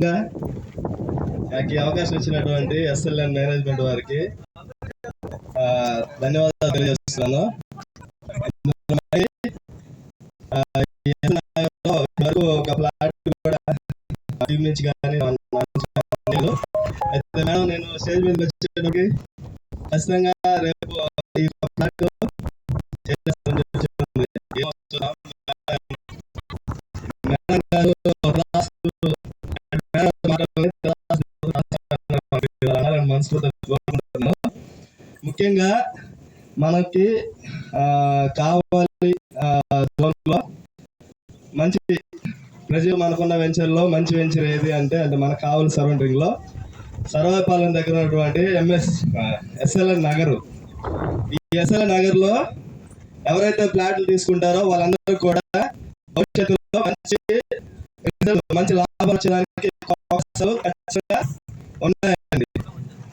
ముందుగా నాకు ఈ అవకాశం ఇచ్చినటువంటి ఎస్ఎల్ఎన్ మేనేజ్మెంట్ వారికి ధన్యవాదాలు తెలియజేస్తున్నాను. ఒక ప్లాట్ కూడా టీం నుంచి కానీ అయితే మేడం నేను స్టేజ్ మీద వచ్చేటప్పటికి ఖచ్చితంగా రేపు ఈ ప్లాట్ ముఖ్యంగా మనకి కావాలి జోన్లో మంచి ప్రజలు మనకున్న వెంచర్లో మంచి వెంచర్ ఏది అంటే మనకు కావాలి సరౌండింగ్లో సర్వేపాలెం దగ్గర ఉన్నటువంటి ఎస్ఎల్ఎన్ నగరు. ఈ ఎస్ఎల్ఎన్ నగర్లో ఎవరైతే ప్లాట్లు తీసుకుంటారో వాళ్ళందరూ కూడా భవిష్యత్తులో మంచి లాభం వచ్చేదానికి అవకాశాలు ఖచ్చితంగా ఉన్నాయండి.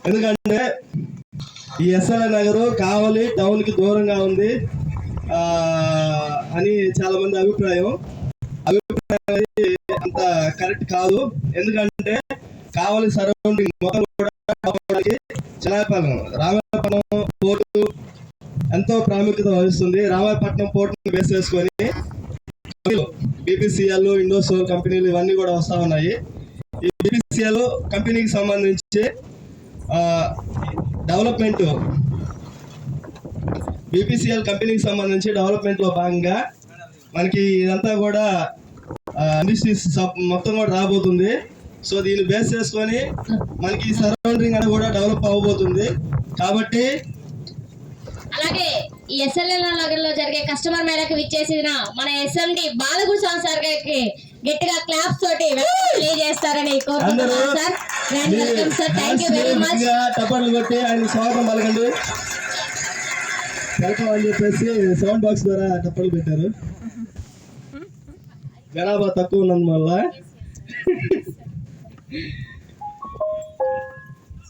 ఎందుకంటే ఈ ఎస్ఎల్ఎన్ నగరు కావలి టౌన్కి దూరంగా ఉంది అని చాలా మంది అభిప్రాయం అనేది అంత కరెక్ట్ కాదు. ఎందుకంటే కావలి సరౌండింగ్ మొత్తం కూడా చెన్నాయపాలెం రామాయపట్నం పోర్టు ఎంతో ప్రాముఖ్యత వహిస్తుంది. రామాయపట్నం పోర్టును బేస్ చేసుకొని బీపీసీఎల్ ఇండోసోల్ కంపెనీలు ఇవన్నీ కూడా వస్తూ ఉన్నాయి. ఈ బీపీసీఎల్ కంపెనీకి సంబంధించి డెవలప్మెంట్లో భాగంగా మనకి ఇదంతా కూడా ఇండస్ట్రీస్ మొత్తం కూడా రాబోతుంది. సో దీన్ని బేస్ చేసుకొని మనకి సరౌండింగ్ అనేది కూడా డెవలప్ అవ్వబోతుంది. కాబట్టి అలాగే ఈ ఎస్ఎల్ఎన్ నగర్లో జరిగే కస్టమర్ మేళకు విచ్చేసిన మన ఎస్ఎండి బాలగురుస్వామి సార్ గారికి గట్టిగా క్లాప్స్ తోటి ప్లే చేస్తారని కోరుకుంటున్నాను sir. Grand welcome sir. Thank you very much. టపాలు కొట్టి ఆయన స్వాగతం పలకండి. వెల్కమ్ అని చెప్పేసి సౌండ్ బాక్స్ ద్వారా టపాలు పెట్టారు. జనాభా తక్కువ ఉన్నందువల్ల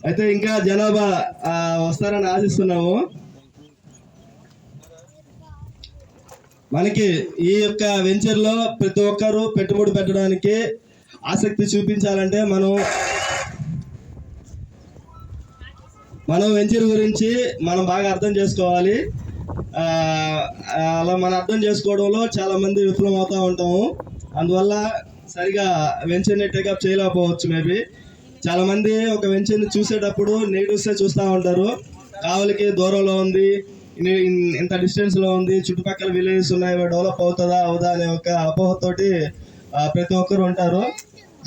అయితే ఇంకా జనాభా వస్తారని ఆశిస్తున్నాము. మనకి ఈ యొక్క వెంచర్లో ప్రతి ఒక్కరూ పెట్టుబడి పెట్టడానికి ఆసక్తి చూపించాలంటే మనం వెంచర్ గురించి మనం బాగా అర్థం చేసుకోవాలి. అలా మనం అర్థం చేసుకోవడంలో చాలా మంది విఫలం అవుతూ ఉంటాము. అందువల్ల సరిగా వెంచర్ని టేకప్ చేయలేకపోవచ్చు. మేబీ చాలా మంది ఒక వెంచర్ని చూసేటప్పుడు నెగిటివ్సే చూస్తూ ఉంటారు. కావలికి దూరంలో ఉంది, ఇంత డిస్టెన్స్లో ఉంది, చుట్టుపక్కల విలేజెస్ ఉన్నాయి, డెవలప్ అవుతుందా అవుదా అనే ఒక అపోహతోటి ప్రతి ఒక్కరు ఉంటారు.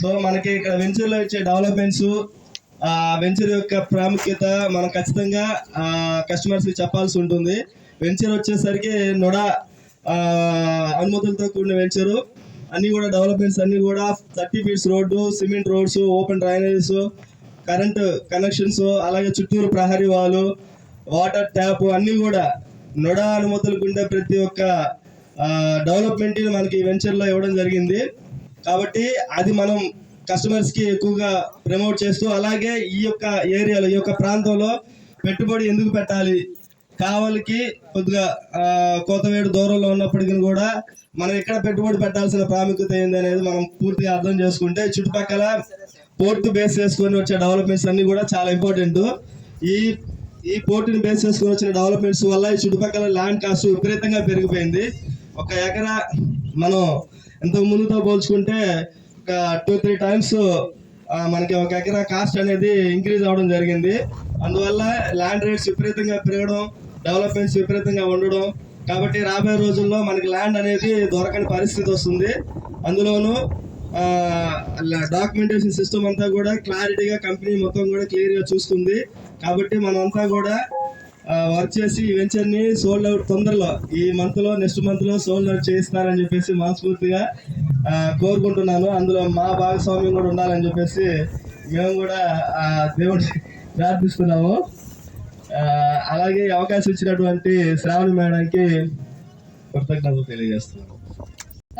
సో మనకి ఇక్కడ వెంచర్లో ఇచ్చే డెవలప్మెంట్స్, వెంచర్ యొక్క ప్రాముఖ్యత మనం ఖచ్చితంగా కస్టమర్స్కి చెప్పాల్సి ఉంటుంది. వెంచర్ వచ్చేసరికి నొడా అనుమతులతో కూడిన వెంచరు. అన్నీ కూడా డెవలప్మెంట్స్ అన్నీ కూడా 30 feets road, cement roads, open drainages, current connections, అలాగే చుట్టూరు ప్రహరీ వాలు, వాటర్ ట్యాప్ అన్నీ కూడా నొడా అనుమతులకు ఉండే ప్రతి ఒక్క డెవలప్మెంట్ మనకి వెంచర్లో ఇవ్వడం జరిగింది. కాబట్టి అది మనం కస్టమర్స్కి ఎక్కువగా ప్రమోట్ చేస్తూ, అలాగే ఈ యొక్క ఏరియాలో ఈ యొక్క ప్రాంతంలో పెట్టుబడి ఎందుకు పెట్టాలి, కావలికి కొద్దిగా కోతవేడు దూరంలో ఉన్నప్పటికీ కూడా మనం ఇక్కడ పెట్టుబడి పెట్టాల్సిన ప్రాముఖ్యత ఏంది అనేది మనం పూర్తిగా అర్థం చేసుకుంటే చుట్టుపక్కల పోర్టు బేస్ చేసుకొని వచ్చే డెవలప్మెంట్స్ అన్నీ కూడా చాలా ఇంపార్టెంట్. ఈ పోర్టుని బేస్ చేసుకొని వచ్చిన డెవలప్మెంట్స్ వల్ల ఈ చుట్టుపక్కల ల్యాండ్ కాస్ట్ విపరీతంగా పెరిగిపోయింది. ఒక ఎకరా మనం ఎంతకు ముందుతో పోల్చుకుంటే ఒక 2-3 టైమ్స్ మనకి ఒక ఎకరా కాస్ట్ అనేది ఇంక్రీజ్ అవ్వడం జరిగింది. అందువల్ల ల్యాండ్ రేట్స్ విపరీతంగా పెరగడం, డెవలప్మెంట్స్ విపరీతంగా ఉండడం. కాబట్టి రాబోయే రోజుల్లో మనకి ల్యాండ్ అనేది దొరకని పరిస్థితి వస్తుంది. అందులోనూ డాక్యుమెంటేషన్ సిస్టమ్ అంతా కూడా క్లారిటీగా కంపెనీ మొత్తం కూడా క్లియర్గా చూసుకుంది. కాబట్టి మనమంతా కూడా వర్క్ చేసి ఈ వెంచర్ని సోల్డ్ అవుట్ తొందరలో ఈ మంత్లో నెక్స్ట్ మంత్లో సోల్డ్ అవుట్ చేయిస్తున్నారని చెప్పేసి మనస్ఫూర్తిగా కోరుకుంటున్నాను. అందులో మా భాగస్వామ్యం కూడా ఉండాలని చెప్పేసి మేము కూడా దేవుడిని ప్రార్థిస్తున్నాము. అలాగే అవకాశం ఇచ్చినటువంటి శ్రావణి మేడంకి కృతజ్ఞతలు తెలియజేస్తున్నాము.